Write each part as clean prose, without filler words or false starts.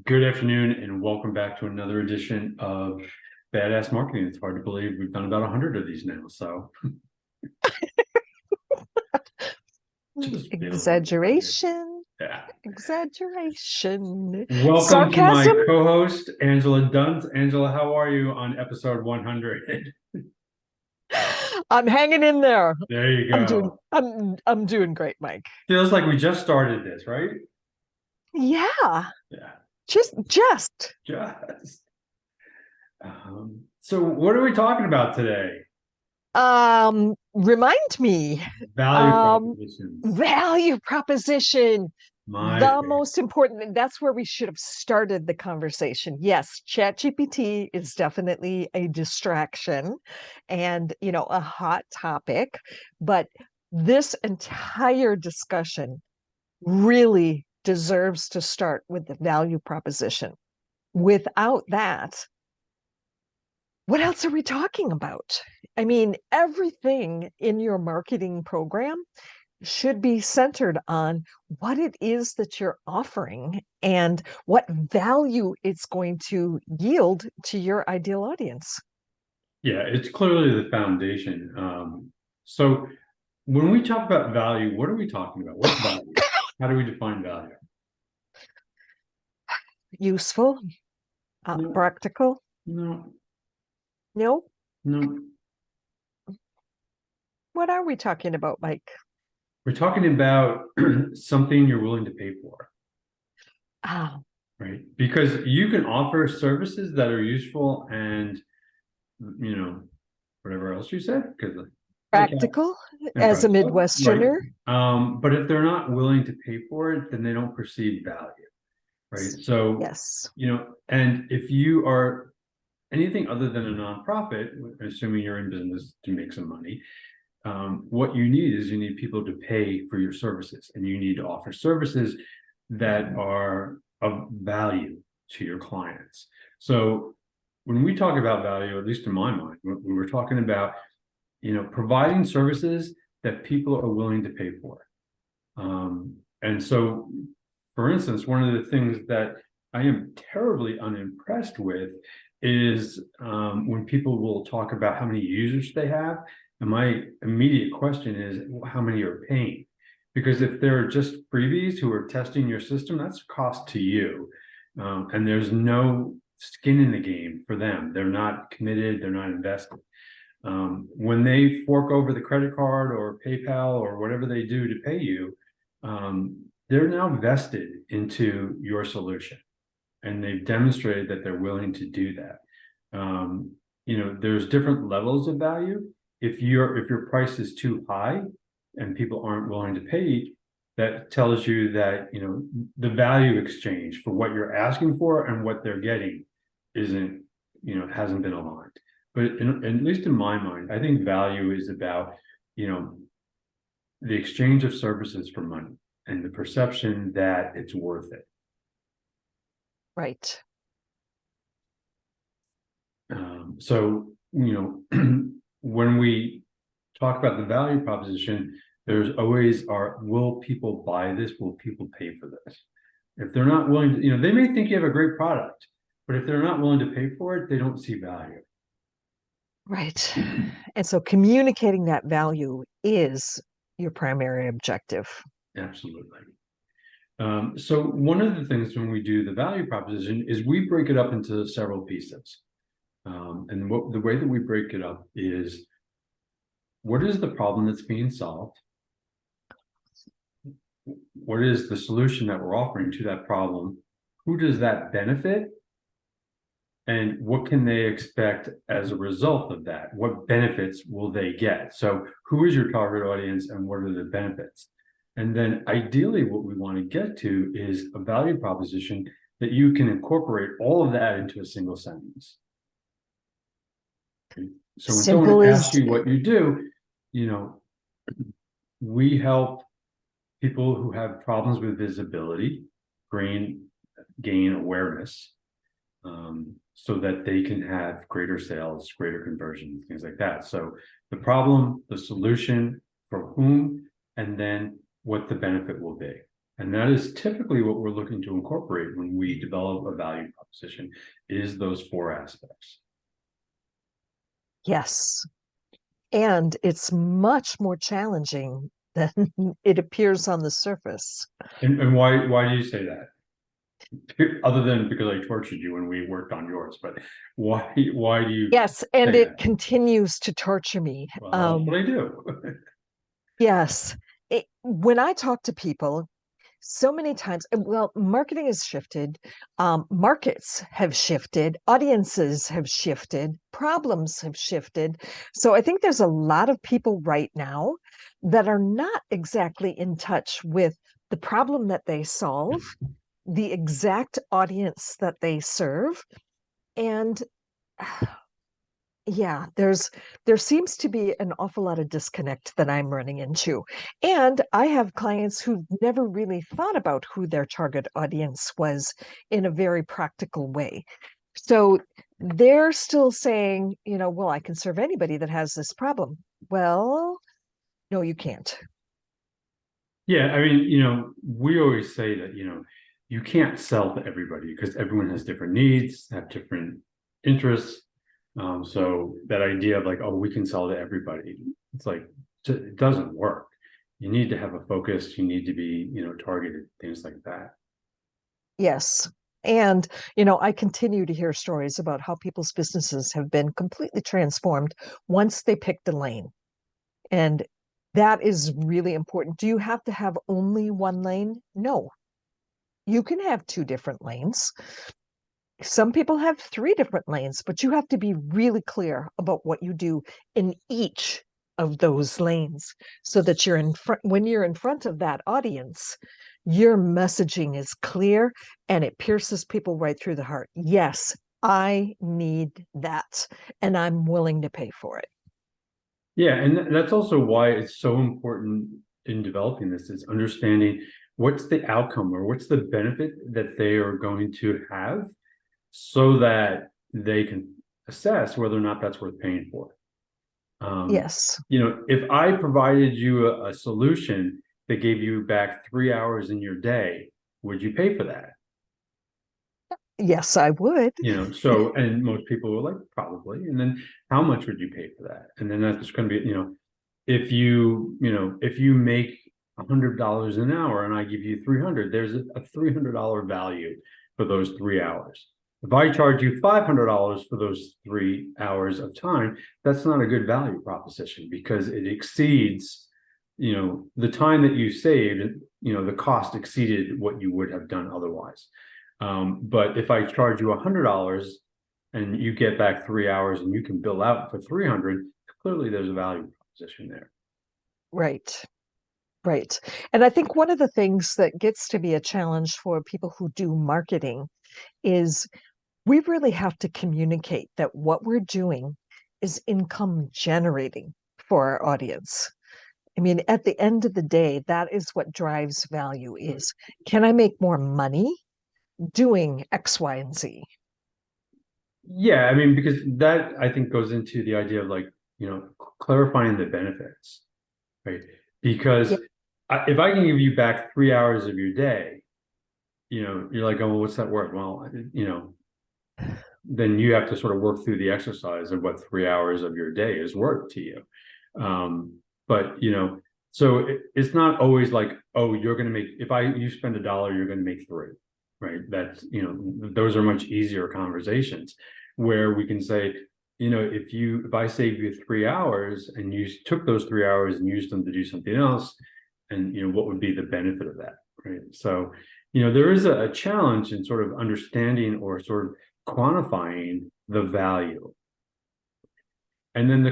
Good afternoon, and welcome back to another edition of Badass Marketing. It's hard to believe we've done about 100 of these now, so just feels like 100. Exaggeration, Yeah. exaggeration, Welcome to my sarcasm. co-host, Angela Dunt. Angela, how are you on episode 100? I'm hanging in there. There you I'm doing go. I'm doing great, Mike. Feels like we just started this, right? Yeah, Yeah, just just. So what are we talking about today? remind me. Value Um propositions. Value proposition. My The favorite. most important, and that's where we should have started the conversation. Yes, ChatGPT is definitely a distraction and, a hot topic, but this entire discussion really deserves to start with the value proposition. Without that, what else are we talking about? I mean, everything in your marketing program should be centered on what it is that you're offering and what value it's going to yield to your ideal audience. Yeah, it's clearly the foundation. So when we talk about value, what are we talking about? What's value? How do we define value? Useful, No, practical. no, No, no. what are we talking about, Mike? We're talking about something you're willing to pay for, Ah, right? Because you can offer services that are useful and, you know, whatever else you said, because like practical and as a practical, right? Midwesterner. But if they're not willing to pay for it, then they don't perceive value, right? So, Yes. and if you are anything other than a nonprofit, assuming you're in business to make some money, what you need is you need people to pay for your services, and you need to offer services that are of value to your clients. So when we talk about value, at least in my mind, we were talking about, providing services that people are willing to pay for. And so, for instance, one of the things that I am terribly unimpressed with is when people will talk about how many users they have. And my immediate question is, well, how many are paying? Because if they're just freebies who are testing your system, that's a cost to you. And there's no skin in the game for them. They're not committed, they're not invested. When they fork over the credit card or PayPal or whatever they do to pay you, they're now vested into your solution, and they've demonstrated that they're willing to do that. There's different levels of value. If your price is too high and people aren't willing to pay, that tells you that the value exchange for what you're asking for and what they're getting isn't hasn't been aligned. But at least in my mind, I think value is about you know the exchange of services for money and the perception that it's worth it. Right. So, when we talk about the value proposition, there's always will people buy this? Will people pay for this? If they're not willing to, they may think you have a great product, but if they're not willing to pay for it, they don't see value. Right. And so communicating that value is your primary objective. Absolutely. So one of the things when we do the value proposition is we break it up into several pieces. And the way that we break it up is, what is the problem that's being solved? What is the solution that we're offering to that problem? Who does that benefit? And what can they expect as a result of that? What benefits will they get? So who is your target audience and what are the benefits? And then ideally what we want to get to is a value proposition that you can incorporate all of that into a single sentence. Okay. So when Simple someone asks as you what you do, we help people who have problems with visibility gain awareness, so that they can have greater sales, greater conversions, things like that. So the problem, the solution, for whom, and then what the benefit will be. And that is typically what we're looking to incorporate when we develop a value proposition, is those four aspects. Yes. And it's much more challenging than it appears on the surface. And why do you say that? Other than because I tortured you when we worked on yours, but why do you Yes, and say it that? continues to torture me. Well, that's what I do. Yes. When I talk to people, so many times, well, marketing has shifted, markets have shifted, audiences have shifted, problems have shifted. So I think there's a lot of people right now that are not exactly in touch with the problem that they solve, the exact audience that they serve. And yeah, there seems to be an awful lot of disconnect that I'm running into. And I have clients who've never really thought about who their target audience was in a very practical way. So they're still saying, well, I can serve anybody that has this problem. Well, no, you can't. Yeah, I mean, we always say that, you can't sell to everybody because everyone has different needs, have different interests. So that idea of like, oh, we can sell to everybody, it's like, it doesn't work. You need to have a focus, you need to be, targeted, things like that. Yes. And, I continue to hear stories about how people's businesses have been completely transformed once they picked a lane. And that is really important. Do you have to have only one lane? No. You can have two different lanes. Some people have three different lanes, but you have to be really clear about what you do in each of those lanes so that you're in front when you're in front of that audience, your messaging is clear and it pierces people right through the heart. Yes, I need that, and I'm willing to pay for it. Yeah, and that's also why it's so important in developing this, is understanding what's the outcome or what's the benefit that they are going to have so that they can assess whether or not that's worth paying for. Yes. If I provided you a solution that gave you back 3 hours in your day, would you pay for that? Yes, I would. So, and most people were like, probably. And then how much would you pay for that? And then that's going to be, if you make $100 an hour and I give you 300, there's a $300 value for those 3 hours. If I charge you $500 for those 3 hours of time, that's not a good value proposition because it exceeds, the time that you saved, the cost exceeded what you would have done otherwise. But if I charge you $100 and you get back 3 hours and you can bill out for 300, clearly there's a value proposition there. Right. Right. And I think one of the things that gets to be a challenge for people who do marketing is we really have to communicate that what we're doing is income generating for our audience. I mean, at the end of the day, that is what drives value is, can I make more money doing X, Y, and Z? Yeah, I mean, because that I think goes into the idea of like, clarifying the benefits, right? Because Yeah. if I can give you back 3 hours of your day, you're like, oh, well, what's that worth? Well, then you have to sort of work through the exercise of what 3 hours of your day is worth to you. But so it's not always like, oh, you're going to make, if you spend $1, you're going to make three, right? That's, those are much easier conversations where we can say, if I save you 3 hours and you took those 3 hours and used them to do something else, and what would be the benefit of that, right? So, there is a challenge in sort of understanding or sort of quantifying the value. And then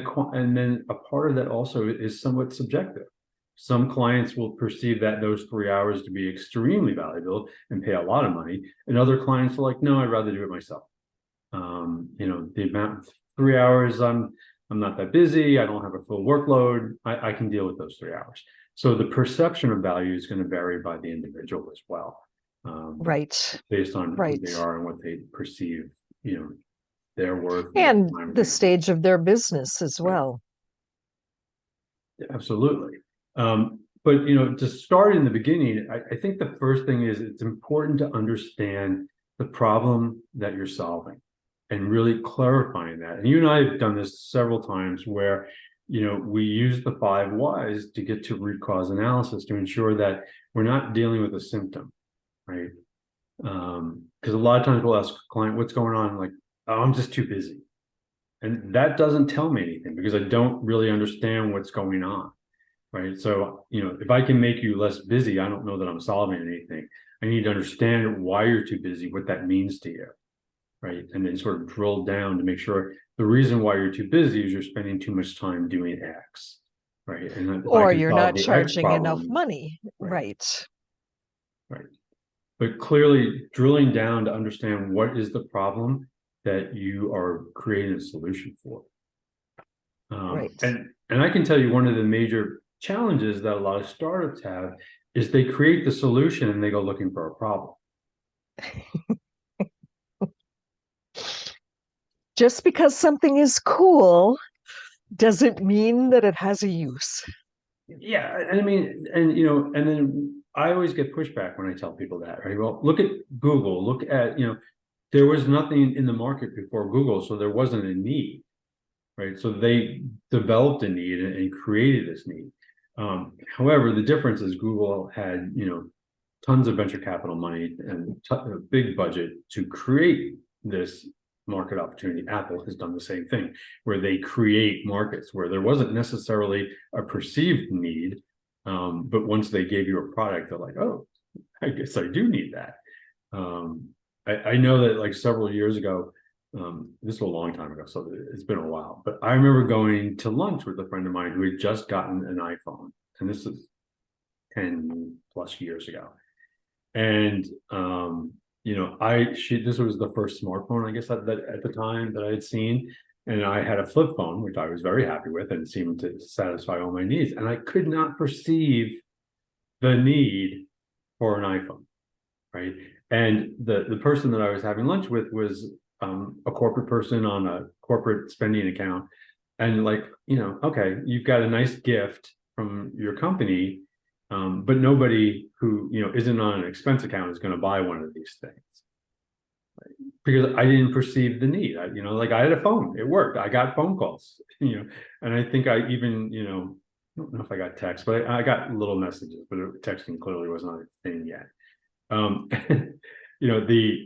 a part of that also is somewhat subjective. Some clients will perceive that those 3 hours to be extremely valuable and pay a lot of money, and other clients are like, no, I'd rather do it myself. The amount of 3 hours, I'm not that busy, I don't have a full workload, I can deal with those 3 hours. So the perception of value is going to vary by the individual as well, Right. based on who they Right. are and what they perceive, their worth and And time the can be. stage of their business as Right. well. Absolutely. but to start in the beginning, I think the first thing is it's important to understand the problem that you're solving and really clarifying that. And you and I have done this several times where we use the 5 whys to get to root cause analysis to ensure that we're not dealing with a symptom, right? Because a lot of times we'll ask a client, what's going on? Like, oh, I'm just too busy. And that doesn't tell me anything because I don't really understand what's going on, right? So, if I can make you less busy, I don't know that I'm solving anything. I need to understand why you're too busy, what that means to you, right? And then sort of drill down to make sure the reason why you're too busy is you're spending too much time doing X, right? And if I Or can you're solve not the X charging enough problem, money. right, Right. right. But clearly drilling down to understand what is the problem that you are creating a solution for. Right. And I can tell you one of the major challenges that a lot of startups have is they create the solution and they go looking for a problem. Just because something is cool doesn't mean that it has a use. Yeah, and I mean, and then I always get pushback when I tell people that, right? Well, look at Google, look at, there was nothing in the market before Google, so there wasn't a need, right? So they developed a need and created this need. However, the difference is Google had, tons of venture capital money and a big budget to create this market opportunity. Apple has done the same thing, where they create markets where there wasn't necessarily a perceived need, but once they gave you a product, they're like, oh, I guess I do need that. I know that like several years ago, this was a long time ago, so it's been a while, but I remember going to lunch with a friend of mine who had just gotten an iPhone, and this is 10 plus years ago. And this was the first smartphone, I guess, that at the time that I had seen. And I had a flip phone, which I was very happy with and seemed to satisfy all my needs. And I could not perceive the need for an iPhone, right? And the person that I was having lunch with was a corporate person on a corporate spending account. And like, okay, you've got a nice gift from your company, but nobody who isn't on an expense account is going to buy one of these things, right? Because I didn't perceive the need. Like I had a phone, it worked. I got phone calls, and I think I even, I don't know if I got text, but I got little messages, but texting clearly was not a thing yet. I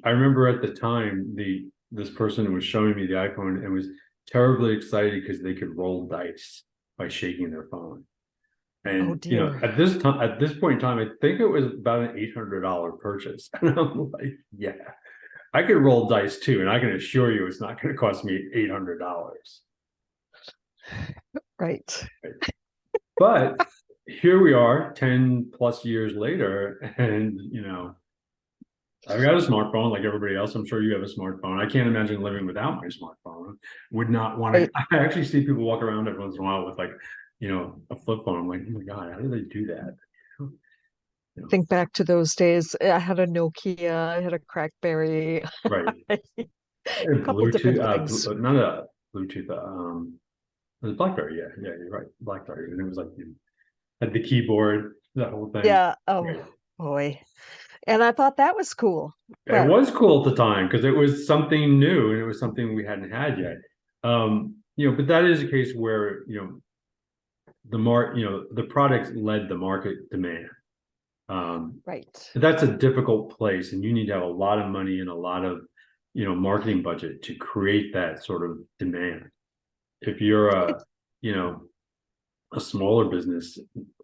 remember at the time this person was showing me the iPhone and was terribly excited because they could roll dice by shaking their phone. Oh And dear. at this point in time, I think it was about an $800 purchase. And I'm like, yeah, I could roll dice too, and I can assure you it's not going to cost me $800. Right. But here we are 10 plus years later, and I've got a smartphone like everybody else. I'm sure you have a smartphone. I can't imagine living without my smartphone. Would not want to. Right. I actually see people walk around every once in a while with like, a flip phone. I'm like, oh my God, how do they do that? Think back to those days. I had a Nokia, I had a Crackberry, Right. a couple Bluetooth, different things. not a Bluetooth, it was BlackBerry. Yeah, yeah, you're right. BlackBerry. And it was like, had the keyboard, that whole thing. Yeah. Oh Right. boy. And I thought that was cool. It But was cool at the time because it was something new and it was something we hadn't had yet. But that is a case where, the product led the market demand. right. But that's a difficult place, and you need to have a lot of money and a lot of, marketing budget to create that sort of demand. If you're you know, a smaller business,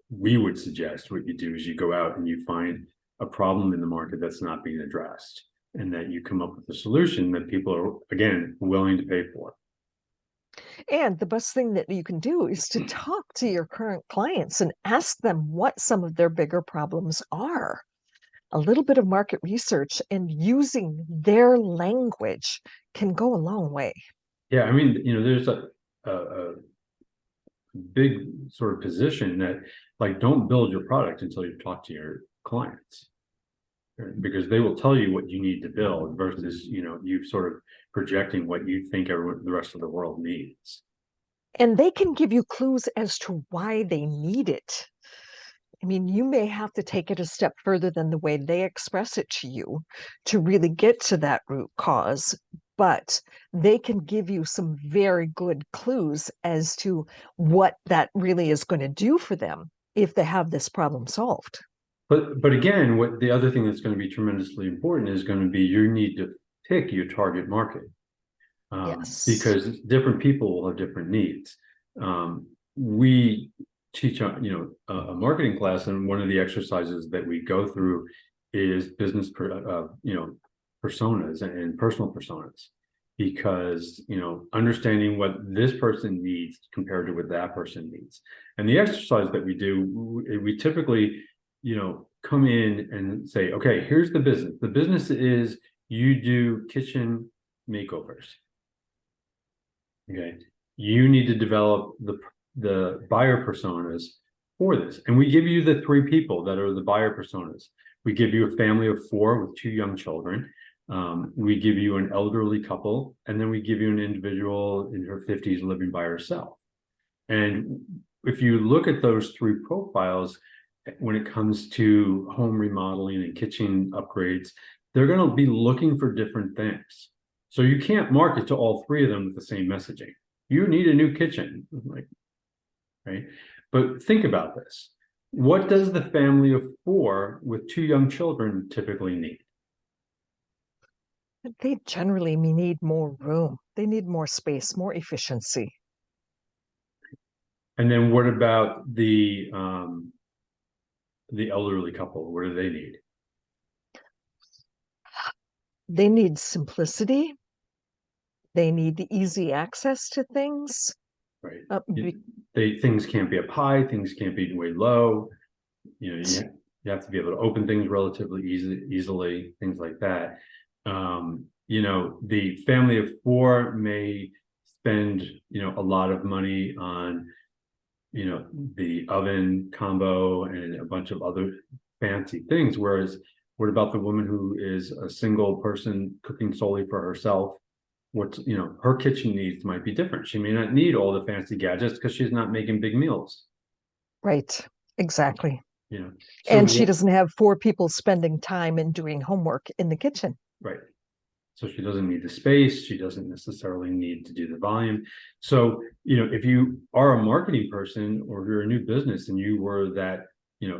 we would suggest what you do is you go out and you find a problem in the market that's not being addressed, and that you come up with a solution that people are, again, willing to pay for. And the best thing that you can do is to talk to your current clients and ask them what some of their bigger problems are. A little bit of market research and using their language can go a long way. Yeah, I mean, there's a big sort of position that, like, don't build your product until you've talked to your clients, right? Because they will tell you what you need to build versus, you sort of projecting what you think the rest of the world needs. And they can give you clues as to why they need it. I mean, you may have to take it a step further than the way they express it to you to really get to that root cause, but they can give you some very good clues as to what that really is going to do for them if they have this problem solved. But again, what the other thing that's going to be tremendously important is going to be your need to pick your target market. Yes. Because different people will have different needs. We teach a marketing class, and one of the exercises that we go through is personas and personal personas, because understanding what this person needs compared to what that person needs. And the exercise that we do, we typically come in and say, okay, here's the business. The business is you do kitchen makeovers. Okay, you need to develop the buyer personas for this, and we give you the three people that are the buyer personas. We give you a family of four with two young children. We give you an elderly couple, and then we give you an individual in her 50s living by herself. And if you look at those three profiles, when it comes to home remodeling and kitchen upgrades, they're going to be looking for different things. So you can't market to all three of them with the same messaging. You need a new kitchen, right? But think about this. What does the family of four with two young children typically need? They generally need more room. They need more space, more efficiency. And then what about the elderly couple? What do they need? They need simplicity. They need the easy access to things. Right. Uh, Things can't be up high, things can't be way low. You have to be able to open things relatively easily, things like that. The family of four may spend a lot of money on the oven combo and a bunch of other fancy things, whereas what about the woman who is a single person cooking solely for herself? Her kitchen needs might be different. She may not need all the fancy gadgets because she's not making big meals. right, exactly. So And she doesn't have four people spending time and doing homework in the kitchen. right. So she doesn't need the space. She doesn't necessarily need to do the volume. So, if you are a marketing person or you're a new business and you were that,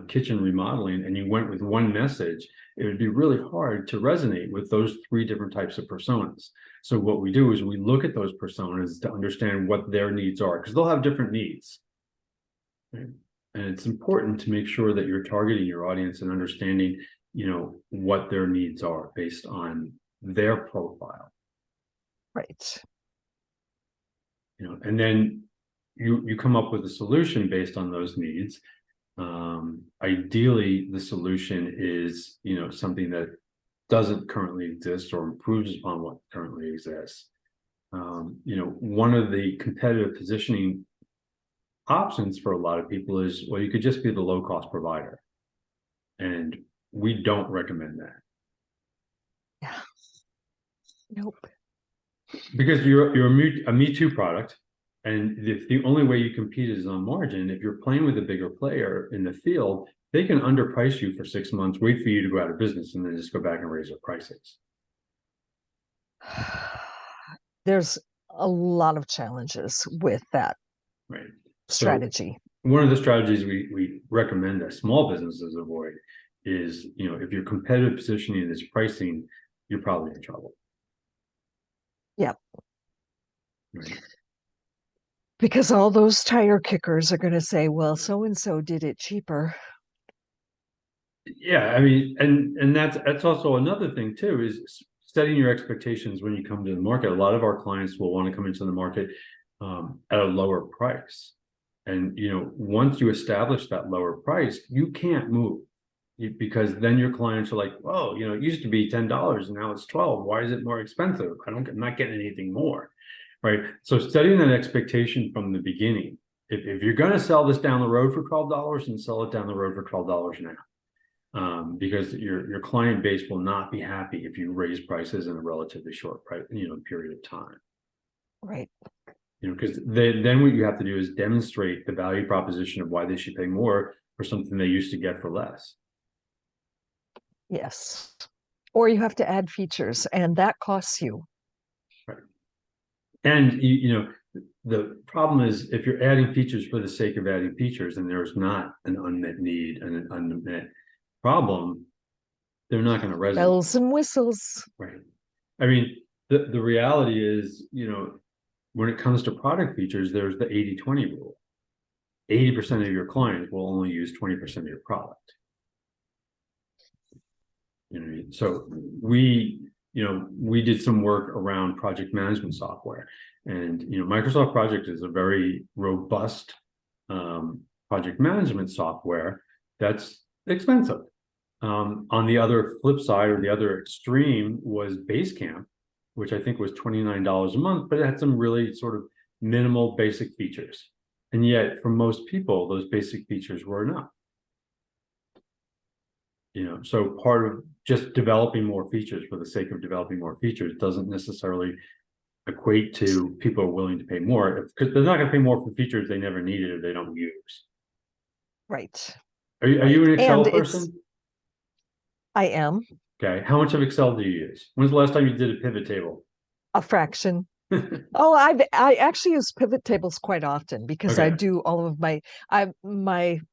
kitchen remodeling and you went with one message, it would be really hard to resonate with those three different types of personas. So what we do is we look at those personas to understand what their needs are, because they'll have different needs. Right? And it's important to make sure that you're targeting your audience and understanding, what their needs are based on their profile. Right. And then you come up with a solution based on those needs. Ideally, the solution is, something that doesn't currently exist or improves upon what currently exists. One of the competitive positioning options for a lot of people is, well, you could just be the low cost provider. And we don't recommend that. Yeah. Nope. Because you're a Me Too product, and if the only way you compete is on margin, if you're playing with a bigger player in the field, they can underprice you for 6 months, wait for you to go out of business, and then just go back and raise their prices. There's a lot of challenges with that Right. strategy. So one of the strategies we recommend that small businesses avoid is, if your competitive positioning is pricing, you're probably in trouble. Yep. Right. Because all those tire kickers are going to say, well, so and so did it cheaper. Yeah, I mean, and that's also another thing too, is setting your expectations when you come to the market. A lot of our clients will want to come into the market at a lower price. And once you establish that lower price, you can't move, because then your clients are like, "Whoa, it used to be $10 and now it's 12. Why is it more expensive? I'm not getting anything more." Right. So setting that expectation from the beginning. If you're going to sell this down the road for $12, and sell it down the road for $12 now. Because your client base will not be happy if you raise prices in a relatively short period of time. Right. Because then what you have to do is demonstrate the value proposition of why they should pay more for something they used to get for less. Yes. Or you have to add features, and that costs you. Right. And the problem is if you're adding features for the sake of adding features and there's not an unmet need and an unmet problem, they're not going to resonate. Bells and whistles. Right. I mean, the reality is, when it comes to product features, there's the 80-20 rule. 80% of your clients will only use 20% of your product. So we did some work around project management software, and Microsoft Project is a very robust project management software that's expensive. On the other flip side, or the other extreme, was Basecamp, which I think was $29 a month, but it had some really sort of minimal basic features. And yet, for most people, those basic features were enough. So part of just developing more features for the sake of developing more features doesn't necessarily equate to people are willing to pay more, because they're not going to pay more for features they never needed or they don't use. Right. Are you an Excel person? I am. Okay. How much of Excel do you use? When's the last time you did a pivot table? A fraction. Oh, I actually use pivot tables quite often because I Okay. do all of my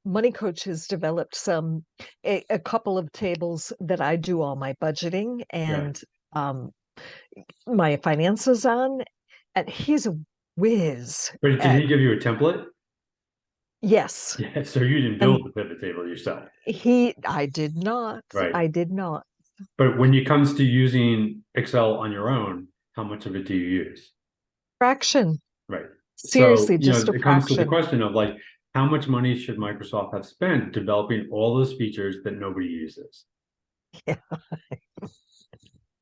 money coach has developed a couple of tables that I do all my budgeting Yeah. and my finances on, and he's a whiz But did at he give you a template? yes. Yeah. So you didn't And build the pivot table yourself. I did not. Right. I did not. But when it comes to using Excel on your own, how much of it do you use? Fraction. Right. So, Seriously, just a it comes to the fraction. question of like, how much money should Microsoft have spent developing all those features that nobody uses? Yeah.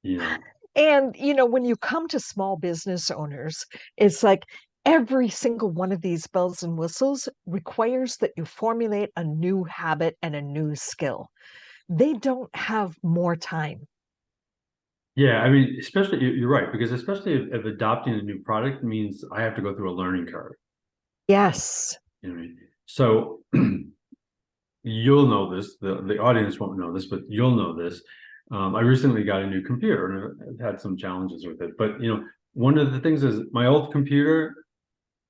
You know, And, when you come to small business owners, it's like every single one of these bells and whistles requires that you formulate a new habit and a new skill. They don't have more time. yeah, I mean, especially you're right, because especially if adopting a new product means I have to go through a learning curve. Yes. You know what I mean? So you'll know this, the audience won't know this, but you'll know this. I recently got a new computer and I've had some challenges with it. But one of the things is my old computer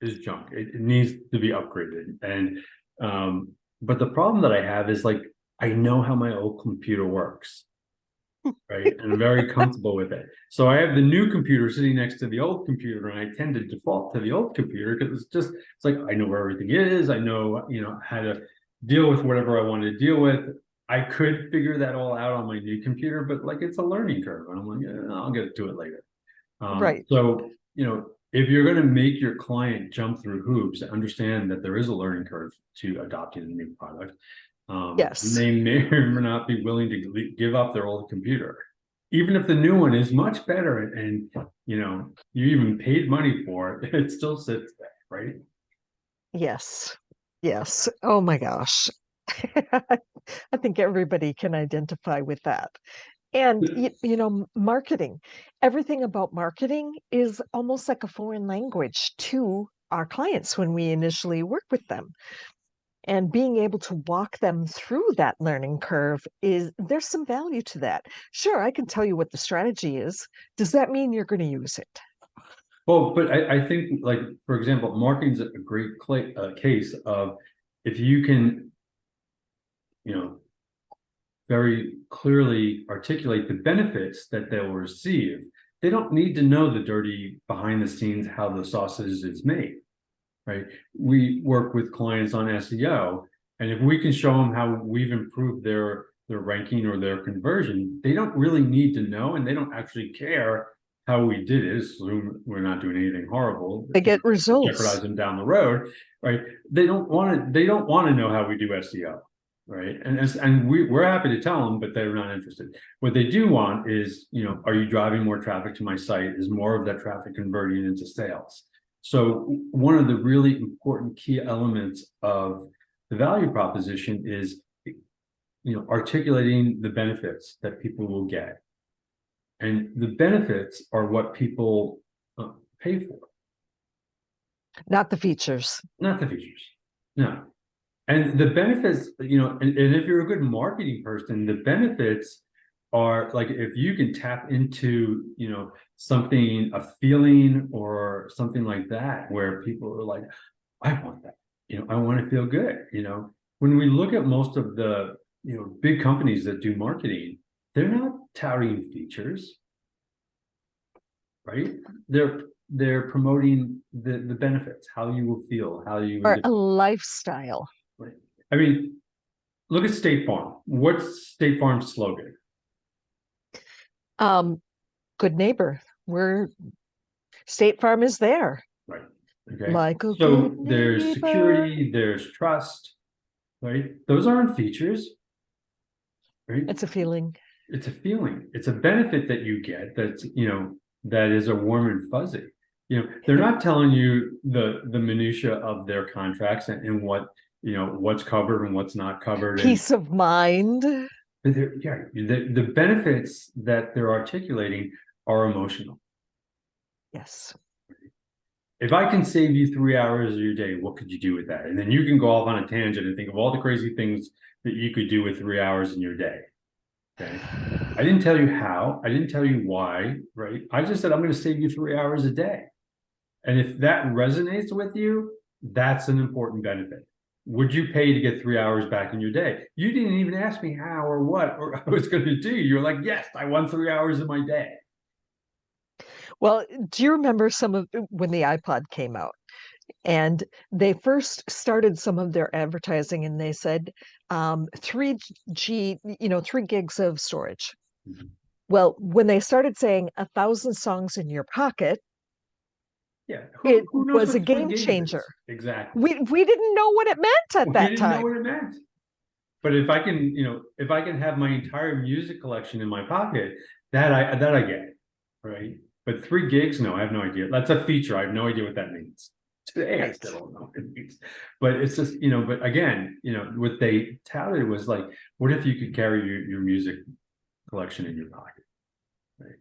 is junk. It needs to be upgraded. And but the problem that I have is like I know how my old computer works. Right. And I'm very comfortable with it. So I have the new computer sitting next to the old computer, and I tend to default to the old computer because it's like I know where everything is. I know, how to deal with whatever I want to deal with. I could figure that all out on my new computer, but like it's a learning curve. And I'm like, yeah, I'll get to it later. Right. So, if you're going to make your client jump through hoops, understand that there is a learning curve to adopting a new product. Yes. They may or may not be willing to give up their old computer, even if the new one is much better and you even paid money for it, it still sits there, right? Yes. Yes. Oh my gosh. I think everybody can identify with that. And marketing, everything about marketing is almost like a foreign language to our clients when we initially work with them. And being able to walk them through that learning curve there's some value to that. Sure, I can tell you what the strategy is. Does that mean you're going to use it? Well, but I think, like, for example, marketing is a great case of if you can, you know, very clearly articulate the benefits that they'll receive. They don't need to know the dirty behind the scenes how the sausage is made, right? We work with clients on SEO, and if we can show them how we've improved their ranking or their conversion, they don't really need to know, and they don't actually care how we did it. Assume we're not doing anything horrible, They get jeopardize results. them down the road, right? They don't want to. They don't want to know how we do SEO, right? And we're happy to tell them, but they're not interested. What they do want is, are you driving more traffic to my site? Is more of that traffic converting into sales? So one of the really important key elements of the value proposition is, articulating the benefits that people will get. And the benefits are what people pay for, Not the features. not the features. No. And the benefits, and if you're a good marketing person, the benefits are like if you can tap into, something, a feeling or something like that, where people are like, I want that, I want to feel good. When we look at most of the, big companies that do marketing, they're not touting features, right? They're promoting the benefits, how you will feel, how you Or would, a lifestyle. right? I mean, look at State Farm. What's State Farm's slogan? Um, Good neighbor. We're State Farm is there. Right. Okay. Like a good So there's neighbor. security, there's trust, right? Those aren't features, right? It's a feeling. It's a feeling. It's a benefit that you get that's, that is a warm and fuzzy. They're not telling you the minutia of their contracts and what, what's covered and what's not covered. And Peace of mind. yeah, the benefits that they're articulating are emotional. Yes. If I can save you 3 hours of your day, what could you do with that? And then you can go off on a tangent and think of all the crazy things that you could do with 3 hours in your day. Okay. I didn't tell you how, I didn't tell you why, right? I just said I'm going to save you 3 hours a day. And if that resonates with you, that's an important benefit. Would you pay to get 3 hours back in your day? You didn't even ask me how or what or I was going to do. You're like, yes, I want 3 hours in my day. Well, do you remember some of when the iPod came out and they first started some of their advertising and they said 3G, 3 gigs of storage. Mhm. Well, when they started saying 1,000 songs in your pocket, Yeah. it Who knows was a what three game gigs changer. is? Exactly. We didn't know what it meant at We that didn't know time. what it meant. But if I can have my entire music collection in my pocket, that I get, right? But 3 gigs, no, I have no idea. That's a feature. I have no idea what that means. Today, I Right. still don't know what it means. But it's just, but again, what they touted was like, what if you could carry your music collection in your pocket? Right?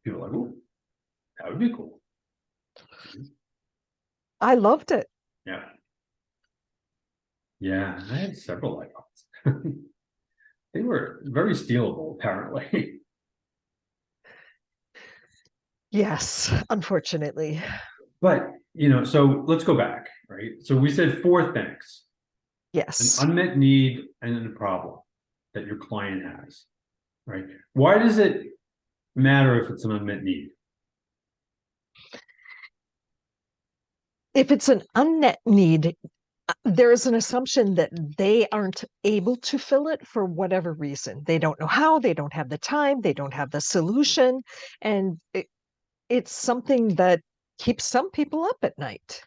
People are like, oh, that would be cool. I loved it. Yeah. Yeah, I had several iPods. They were very stealable, apparently. Yes, unfortunately. But, so let's go back, right? So we said four things: an Yes. unmet need and a problem that your client has, right? Why does it matter if it's an unmet need? If it's an unmet need, there is an assumption that they aren't able to fill it for whatever reason. They don't know how, they don't have the time, they don't have the solution. And it's something that keeps some people up at night.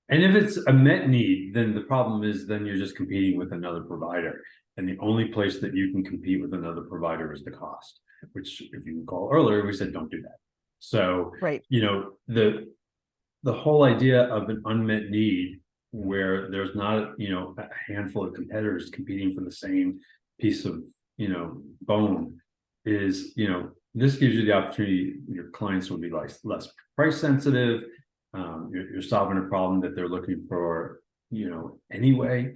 And if it's a met need, then the problem is then you're just competing with another provider. And the only place that you can compete with another provider is the cost, which if you recall earlier, we said don't do that. So, Right. The whole idea of an unmet need where there's not, a handful of competitors competing for the same piece of, bone is, this gives you the opportunity, your clients will be less price sensitive. You're solving a problem that they're looking for, anyway.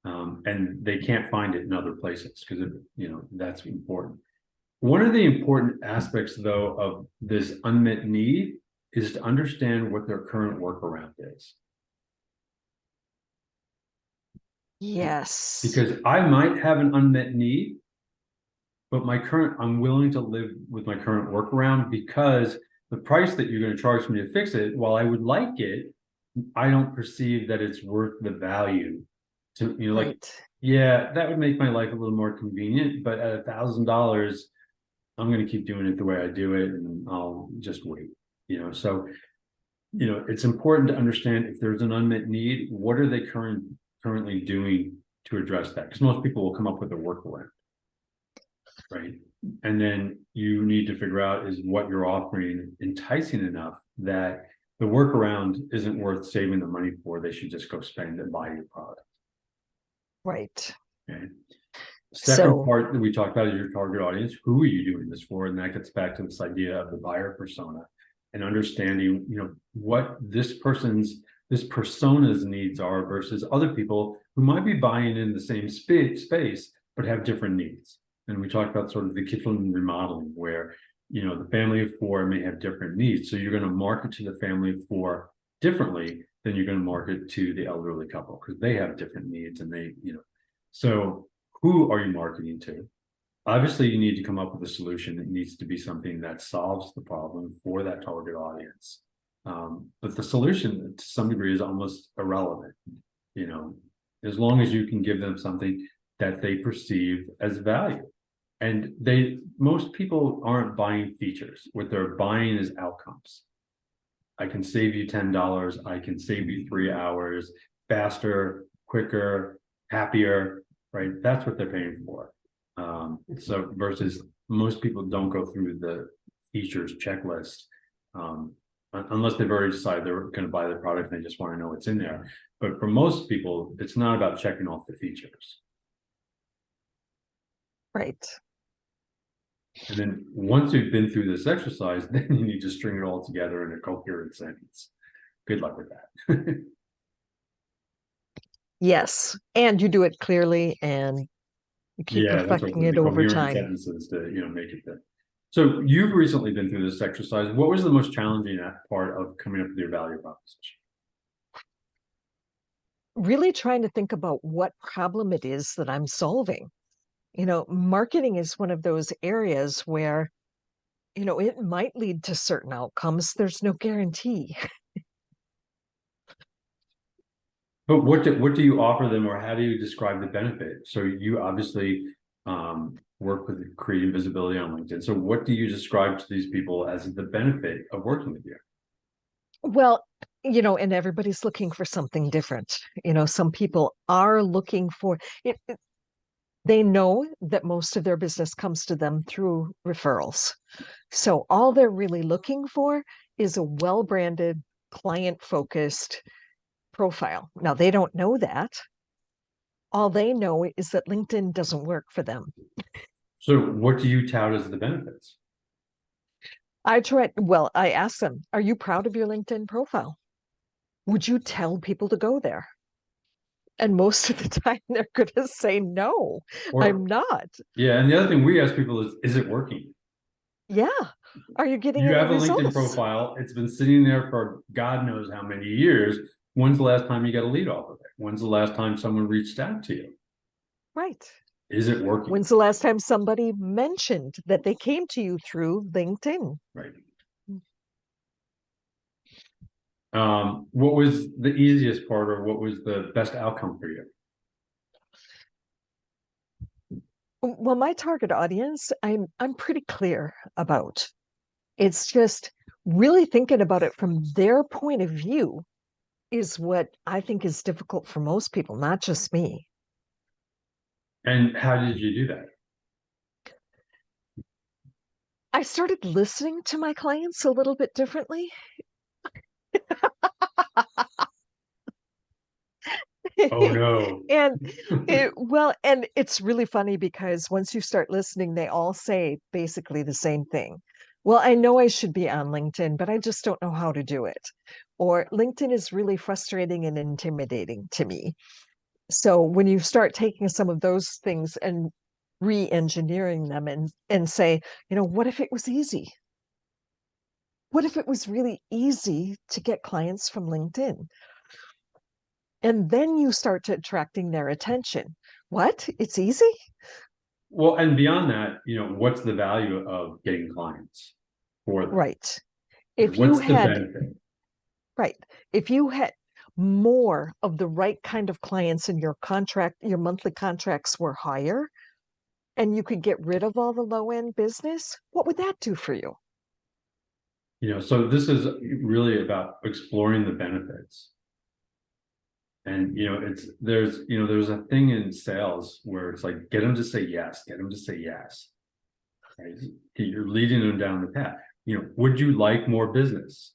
And they can't find it in other places because, that's important. One of the important aspects, though, of this unmet need is to understand what their current workaround is. Yes. Because I might have an unmet need, but I'm willing to live with my current workaround because the price that you're going to charge me to fix it, while I would like it, I don't perceive that it's worth the value to, like, Right. yeah, that would make my life a little more convenient, but at $1,000, I'm going to keep doing it the way I do it and I'll just wait, so it's important to understand if there's an unmet need, what are they currently doing to address that? Because most people will come up with a workaround, right? And then you need to figure out is what you're offering enticing enough that the workaround isn't worth saving the money for. They should just go spend and buy your product. Right. Okay. Second So, part that we talked about is your target audience. Who are you doing this for? And that gets back to this idea of the buyer persona and understanding, what this this persona's needs are versus other people who might be buying in the same space, but have different needs. And we talked about sort of the kitchen remodeling where, the family of four may have different needs. So you're going to market to the family of four differently than you're going to market to the elderly couple because they have different needs and so who are you marketing to? Obviously, you need to come up with a solution. It needs to be something that solves the problem for that target audience. But the solution to some degree is almost irrelevant, as long as you can give them something that they perceive as value. And most people aren't buying features. What they're buying is outcomes. I can save you $10. I can save you 3 hours faster, quicker, happier, right? That's what they're paying for. So versus most people don't go through the features checklist unless they've already decided they're going to buy the product and they just want to know what's in there. But for most people, it's not about checking off the features. Right. And then once you've been through this exercise, then you need to string it all together in a coherent sentence. Good luck with that. Yes. And you do it clearly and you keep Yeah, that's what perfecting it the over coherent time. sentences to make it fit. So you've recently been through this exercise. What was the most challenging part of coming up with your value proposition? Really trying to think about what problem it is that I'm solving. Marketing is one of those areas where, it might lead to certain outcomes. There's no guarantee. But what do you offer them, or how do you describe the benefit? So you obviously work with creating visibility on LinkedIn. So what do you describe to these people as the benefit of working with you? Well, and everybody's looking for something different. Some people are looking for it. They know that most of their business comes to them through referrals. So all they're really looking for is a well-branded, client-focused profile. Now, they don't know that. All they know is that LinkedIn doesn't work for them. So what do you tout as the benefits? I asked them, are you proud of your LinkedIn profile? Would you tell people to go there? And most of the time they're going to say, no, I'm Or not. yeah, and the other thing we ask people is it working? Yeah. Are you getting You any have a LinkedIn results? profile. It's been sitting there for God knows how many years. When's the last time you got a lead off of it? When's the last time someone reached out to you? Right. Is it working? When's the last time somebody mentioned that they came to you through LinkedIn? Right. What was the easiest part, or what was the best outcome for you? Well, my target audience, I'm pretty clear about. It's just really thinking about it from their point of view is what I think is difficult for most people, not just me. And how did you do that? I started listening to my clients a little bit differently. Oh no. And and it's really funny because once you start listening, they all say basically the same thing. Well, I know I should be on LinkedIn, but I just don't know how to do it. Or LinkedIn is really frustrating and intimidating to me. So when you start taking some of those things and re-engineering them and say, what if it was easy? What if it was really easy to get clients from LinkedIn? And then you start to attracting their attention. What? It's easy? Well, and beyond that, what's the value of getting clients for them? Right. If you What's the had, benefit? right, if you had more of the right kind of clients and your monthly contracts were higher, and you could get rid of all the low end business, what would that do for you? So this is really about exploring the benefits. And there's a thing in sales where it's like get them to say yes, get them to say yes. Right? You're leading them down the path. Would you like more business?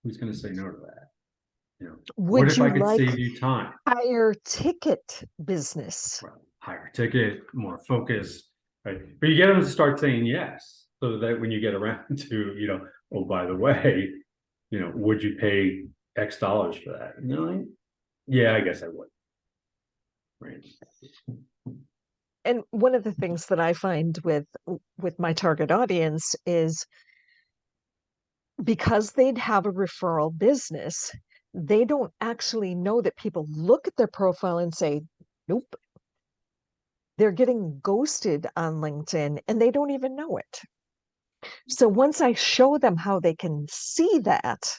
Who's going to say no to that? What Would if I you could like save you time? higher ticket business? Well, higher ticket, more focus, right? But you get them to start saying yes, so that when you get around to, oh, by the way, would you pay X dollars for that. And they're like, yeah, I guess I would. Right. And one of the things that I find with my target audience is because they'd have a referral business, they don't actually know that people look at their profile and say, nope, they're getting ghosted on LinkedIn and they don't even know it. So once I show them how they can see that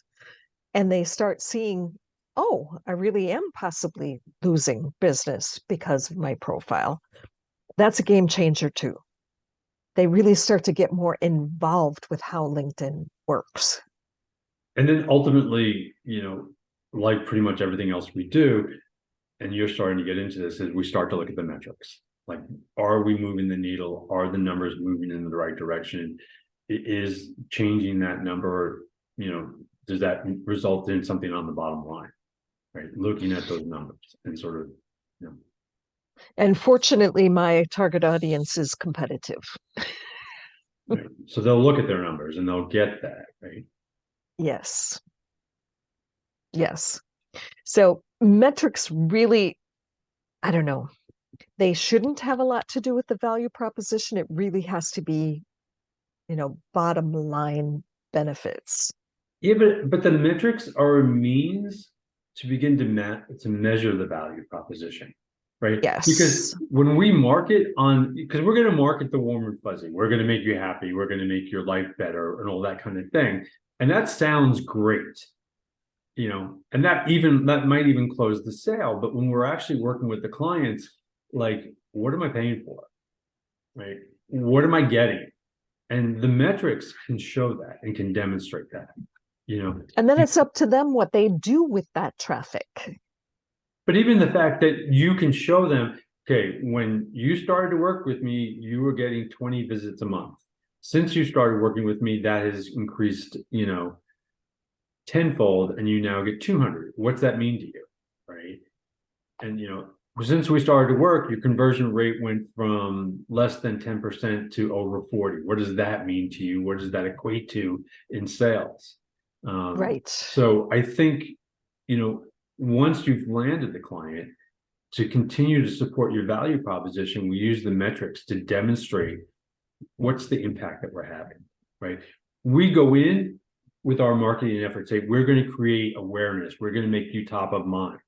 and they start seeing, oh, I really am possibly losing business because of my profile, that's a game changer too. They really start to get more involved with how LinkedIn works. And then ultimately, like pretty much everything else we do, and you're starting to get into this, is we start to look at the metrics. Like, are we moving the needle? Are the numbers moving in the right direction? Is changing that number, does that result in something on the bottom line? Right. Looking at those numbers and sort of, And fortunately, my target audience is competitive. right. So they'll look at their numbers and they'll get that, right? Yes. Yes. So metrics really, I don't know, they shouldn't have a lot to do with the value proposition. It really has to be, bottom line benefits. Yeah, but the metrics are a means to begin to measure the value proposition, right? Because Yes. when we market on, because we're going to market the warm and fuzzy, we're going to make you happy, we're going to make your life better, and all that kind of thing, and that sounds great, and that might even close the sale. But when we're actually working with the clients, like, what am I paying for, right? What am I getting? And the metrics can show that and can demonstrate that. And then it's up to them what they do with that traffic. But even the fact that you can show them, okay, when you started to work with me, you were getting 20 visits a month. Since you started working with me, that has increased, tenfold, and you now get 200. What's that mean to you? Right. And, since we started to work, your conversion rate went from less than 10% to over 40. What does that mean to you? What does that equate to in sales? Right. So I think, once you've landed the client, to continue to support your value proposition, we use the metrics to demonstrate what's the impact that we're having, right? We go in with our marketing efforts, say, we're going to create awareness. We're going to make you top of mind,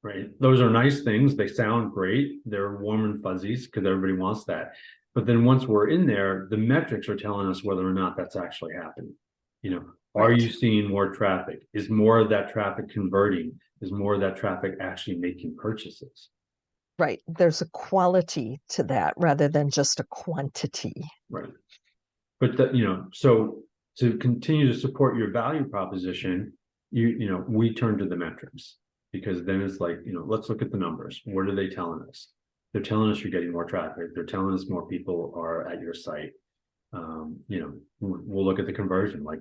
right? Those are nice things. They sound great. They're warm and fuzzies because everybody wants that. But then once we're in there, the metrics are telling us whether or not that's actually happening. Are Right. you seeing more traffic? Is more of that traffic converting? Is more of that traffic actually making purchases? Right. There's a quality to that rather than just a quantity. Right. But so to continue to support your value proposition, we turn to the metrics, because then it's like, let's look at the numbers. What are they telling us? They're telling us you're getting more traffic. They're telling us more people are at your site. We'll look at the conversion, like,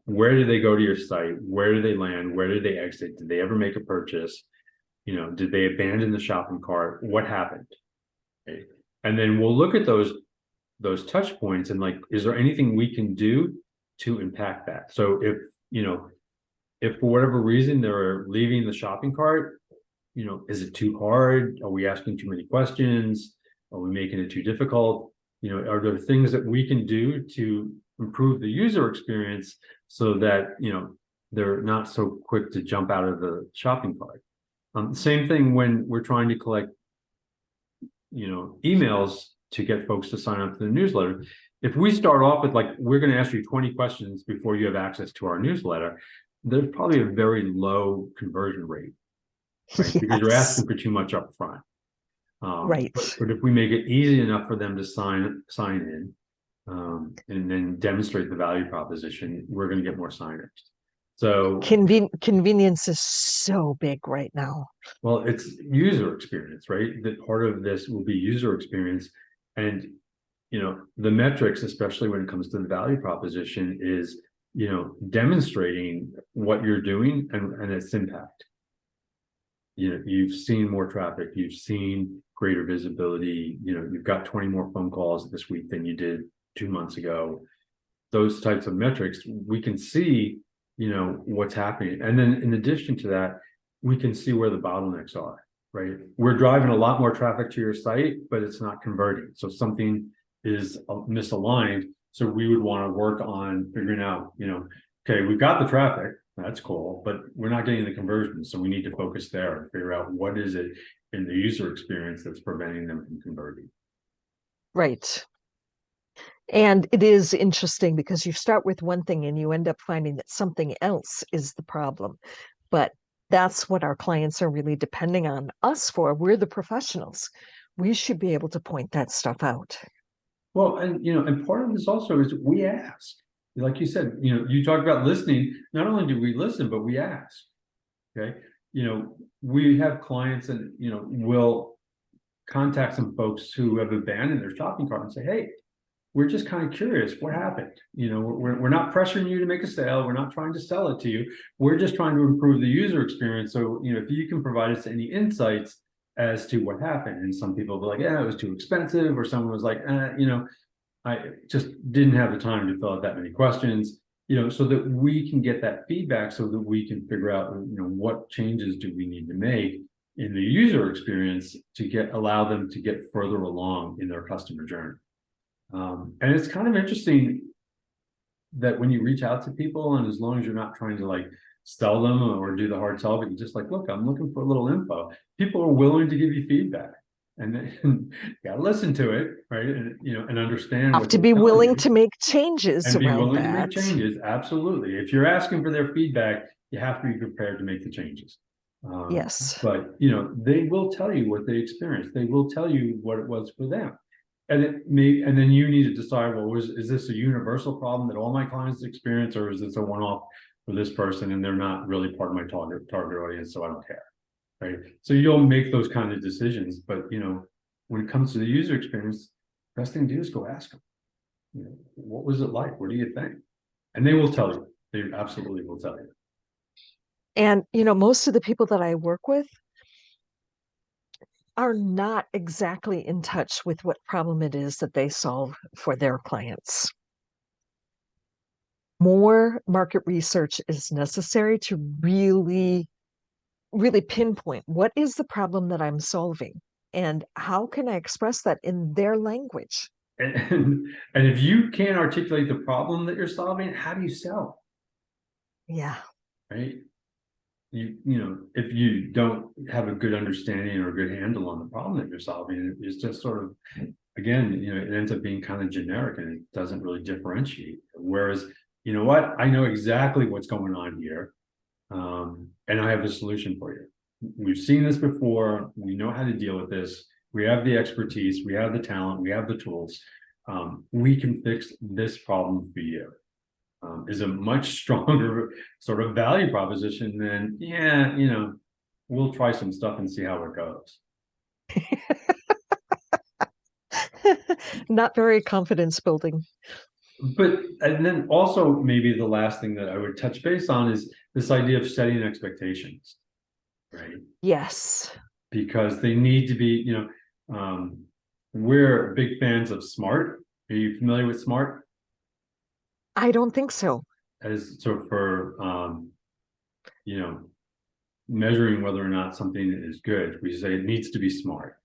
where do they go to your site? Where do they land? Where do they exit? Did they ever make a purchase? Did they abandon the shopping cart? What happened? Okay. And then we'll look at those touch points and, like, is there anything we can do to impact that? So if for whatever reason they're leaving the shopping cart, is it too hard? Are we asking too many questions? Are we making it too difficult? Are there things that we can do to improve the user experience so that, they're not so quick to jump out of the shopping cart? Same thing when we're trying to collect, emails to get folks to sign up to the newsletter. If we start off with, like, we're going to ask you 20 questions before you have access to our newsletter, there's probably a very low conversion rate, right? Because you're Yes. asking for too much up front. Right. But if we make it easy enough for them to sign in, and then demonstrate the value proposition, we're going to get more signers. So, Convenience is so big right now. well, it's user experience, right? That part of this will be user experience. And, the metrics, especially when it comes to the value proposition, is, demonstrating what you're doing and its impact. You've seen more traffic, you've seen greater visibility, you've got 20 more phone calls this week than you did 2 months ago. Those types of metrics, we can see, what's happening. And then in addition to that, we can see where the bottlenecks are, right? We're driving a lot more traffic to your site, but it's not converting. So something is misaligned. So we would want to work on figuring out, okay, we've got the traffic, that's cool, but we're not getting the conversion. So we need to focus there and figure out what is it in the user experience that's preventing them from converting. Right. And it is interesting because you start with one thing and you end up finding that something else is the problem. But that's what our clients are really depending on us for. We're the professionals. We should be able to point that stuff out. Well, and part of this also is we ask. Like you said, you talk about listening. Not only do we listen, but we ask. Okay. We have clients and will contact some folks who have abandoned their shopping cart and say, hey, we're just kind of curious what happened. We're not pressuring you to make a sale. We're not trying to sell it to you. We're just trying to improve the user experience. So, if you can provide us any insights as to what happened. And some people will be like, yeah, it was too expensive. Or someone was like, I just didn't have the time to fill out that many questions, so that we can get that feedback so that we can figure out, what changes do we need to make in the user experience to allow them to get further along in their customer journey. And it's kind of interesting that when you reach out to people, and as long as you're not trying to like sell them or do the hard sell, but you just like, look, I'm looking for a little info. People are willing to give you feedback, and then you gotta listen to it, right? And and understand Have what to they're be telling willing you, to make changes and be around willing to make that. changes. Absolutely. If you're asking for their feedback, you have to be prepared to make the changes. Yes. But they will tell you what they experienced. They will tell you what it was for them. And then you need to decide, well, is this a universal problem that all my clients experience, or is this a one-off for this person and they're not really part of my target audience, so I don't care, right? So you'll make those kind of decisions, but when it comes to the user experience, best thing to do is go ask them, what was it like? What do you think? And they will tell you. They absolutely will tell you. And, most of the people that I work with are not exactly in touch with what problem it is that they solve for their clients. More market research is necessary to really, really pinpoint what is the problem that I'm solving and how can I express that in their language. And if you can't articulate the problem that you're solving, how do you sell? Yeah. Right? If you don't have a good understanding or a good handle on the problem that you're solving, it's just sort of, again, it ends up being kind of generic and it doesn't really differentiate. Whereas, what, I know exactly what's going on here, and I have a solution for you. We've seen this before. We know how to deal with this. We have the expertise. We have the talent. We have the tools. We can fix this problem for you. Is a much stronger sort of value proposition than, yeah, we'll try some stuff and see how it goes. Not very confidence building. But, and then also maybe the last thing that I would touch base on is this idea of setting expectations, right? Yes. Because they need to be, we're big fans of SMART. Are you familiar with SMART? I don't think so. As so for, measuring whether or not something is good, we say it needs to be smart.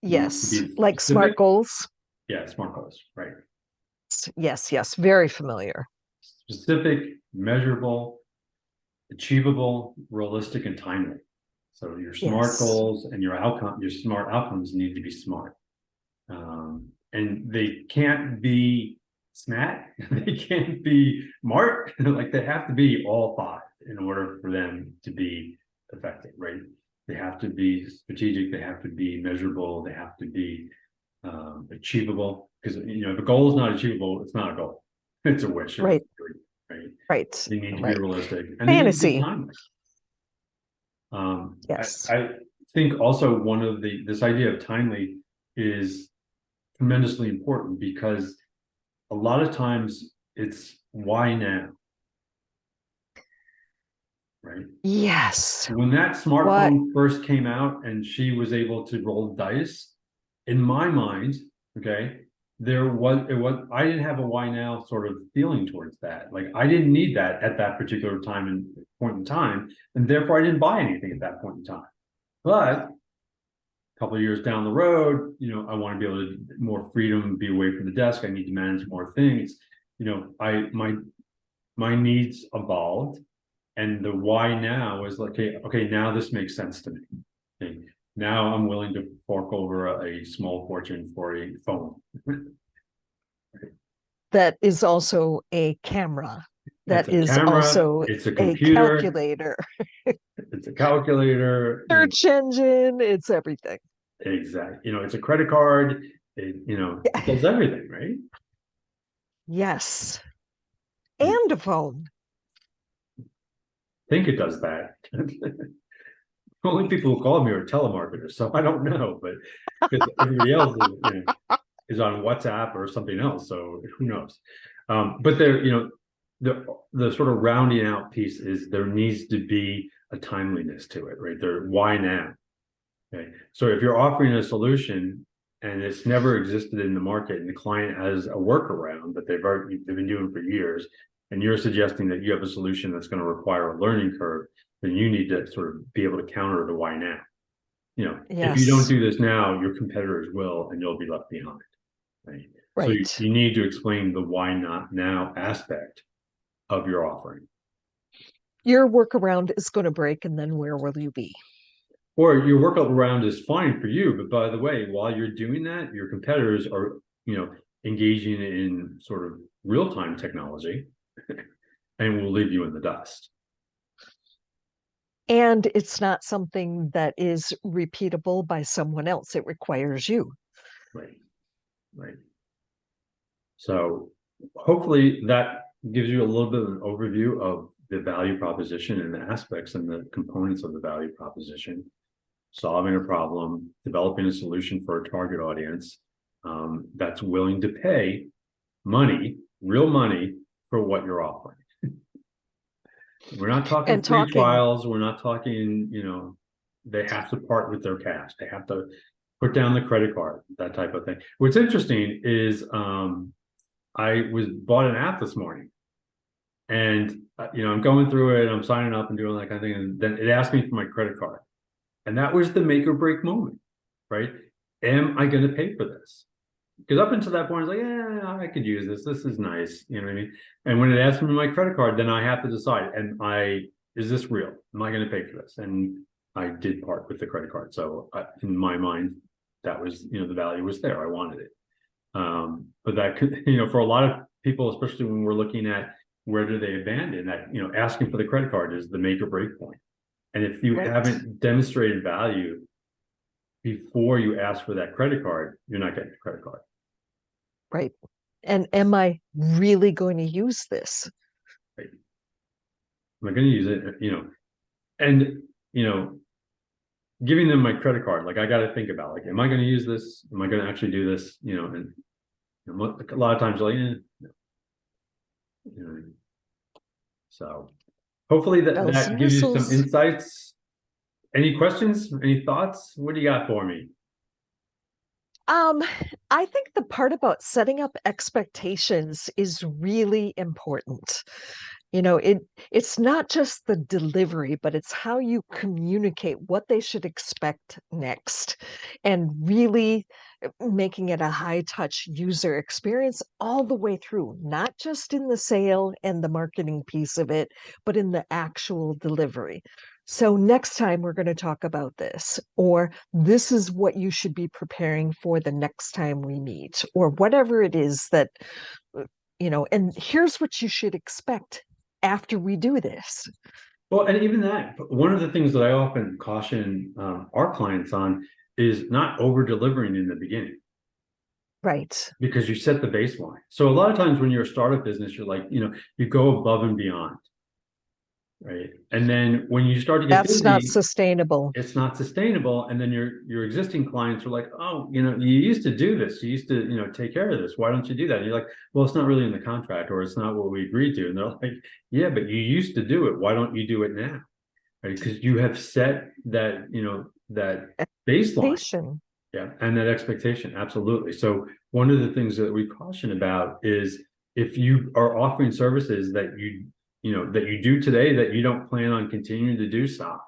It needs to Yes. be Like SMART specific. goals. Yeah, SMART goals, right? Yes, yes. Very familiar. Specific, measurable, achievable, realistic, and timely. So your SMART Yes. goals and your SMART outcomes need to be smart. And they can't be SMAT, they can't be MART, like they have to be all five in order for them to be effective, right? They have to be strategic, they have to be measurable, they have to be achievable. Because if a goal is not achievable, it's not a goal. It's a wish or a Right. dream, right? Right. They need to be Right. realistic and they need to be Fantasy. timely. Yes. I think also one of this idea of timely is tremendously important because a lot of times it's why now, right? Yes. When that What? smartphone first came out and she was able to roll dice, in my mind, okay, I didn't have a why now sort of feeling towards that. Like I didn't need that at that particular time and point in time, and therefore I didn't buy anything at that point in time. But a couple of years down the road, I want to be able to more freedom, be away from the desk. I need to manage more things. My needs evolved, and the why now is like, okay, now this makes sense to me. Okay, now I'm willing to fork over a small fortune for a phone. That is also a camera. It's That a is camera, also it's a a computer, calculator, it's a calculator, search engine, it's everything. exactly. It's a credit card. It does everything, right? Yes. You And a phone. think it does that. Only people who call me are telemarketers, so I don't know, but because everybody else is on WhatsApp or something else, so who knows? But the sort of rounding out piece is there needs to be a timeliness to it, right? Why now? Okay, so if you're offering a solution and it's never existed in the market, and the client has a workaround that they've been doing for years, and you're suggesting that you have a solution that's going to require a learning curve, then you need to sort of be able to counter the why now. If you don't Yes, do this now, your competitors will, and you'll be left behind. Right. So right. you need to explain the why not now aspect of your offering. Your workaround is going to break, and then where will you be? Or your workaround is fine for you, but by the way, while you're doing that, your competitors are, engaging in sort of real-time technology and will leave you in the dust. And it's not something that is repeatable by someone else. It requires you. Right. Right. So hopefully that gives you a little bit of an overview of the value proposition and the aspects and the components of the value proposition, solving a problem, developing a solution for a target audience that's willing to pay money, real money, for what you're offering. We're not talking And free talking, trials. We're not talking, they have to part with their cash. They have to put down the credit card, that type of thing. What's interesting is I bought an app this morning, and I'm going through it, I'm signing up and doing that kind of thing, and then it asked me for my credit card, and that was the make or break moment, right? Am I going to pay for this? Because up until that point, I was like, yeah, I could use this. This is nice, you know what I mean? And when it asks me my credit card, then I have to decide: is this real? Am I going to pay for this? And I did part with the credit card, so in my mind, that was the value was there. I wanted it. But that could, for a lot of people, especially when we're looking at where do they abandon that, asking for the credit card is the make or break point. And if you right, haven't demonstrated value before you ask for that credit card, you're not getting the credit card. right. And am I really going to use this? Right? Am I going to use it? And giving them my credit card, like I got to think about, like, am I going to use this? Am I going to actually do this? And a lot of times, like, no. So hopefully Bells that and gives you some whistles. insights. Any questions? Any thoughts? What do you got for me? Um, I think the part about setting up expectations is really important. It's not just the delivery, but it's how you communicate what they should expect next, and really making it a high touch user experience all the way through, not just in the sale and the marketing piece of it, but in the actual delivery. So next time we're going to talk about this, or this is what you should be preparing for the next time we meet, or whatever it is that, and here's what you should expect after we do this. Well, and even that, one of the things that I often caution our clients on is not over delivering in the beginning, Right. because you set the baseline. So a lot of times when you're a startup business, you're like, you go above and beyond, right? And then when you start to get That's not busy, sustainable. it's not sustainable. And then your existing clients are like, oh, you used to do this. You used to, take care of this. Why don't you do that? And you're like, well, it's not really in the contract, or it's not what we agreed to. And they're like, yeah, but you used to do it. Why don't you do it now? Right? Because you have set that, that baseline. Expectation. Yeah, and that expectation, absolutely. So one of the things that we caution about is if you are offering services that that you do today that you don't plan on continuing to do, stop,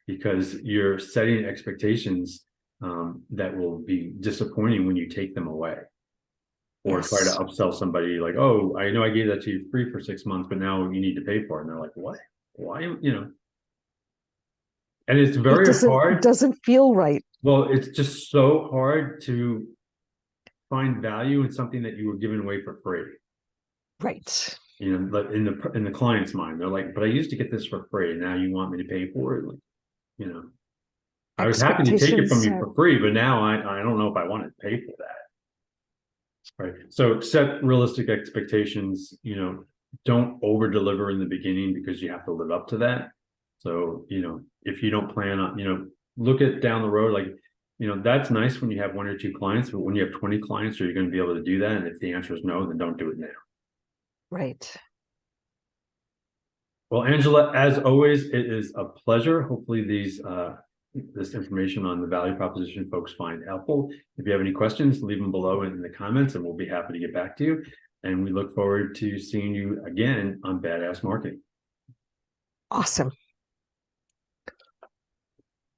because you're setting expectations that will be disappointing when you take them away. Or try to Yes. upsell somebody like, oh, I know I gave that to you free for 6 months, but now you need to pay for it. And they're like, what? Why? And it's It very doesn't hard. doesn't feel right. Well, it's just so hard to find value in something that you were giving away for free. Right. But in the client's mind, they're like, but I used to get this for free. Now you want me to pay for it? Like, you know, I was happy to take it from Expectations you are for free, but now I don't know if I want to pay for that. Right. So set realistic expectations, don't over deliver in the beginning because you have to live up to that. So, if you don't plan on, look at down the road, like, that's nice when you have 1 or 2 clients, but when you have 20 clients, are you going to be able to do that? And if the answer is no, then don't do it now. right. Well, Angela, as always, it is a pleasure. Hopefully this information on the value proposition folks find helpful. If you have any questions, leave them below in the comments and we'll be happy to get back to you. And we look forward to seeing you again on Badass Marketing. Awesome.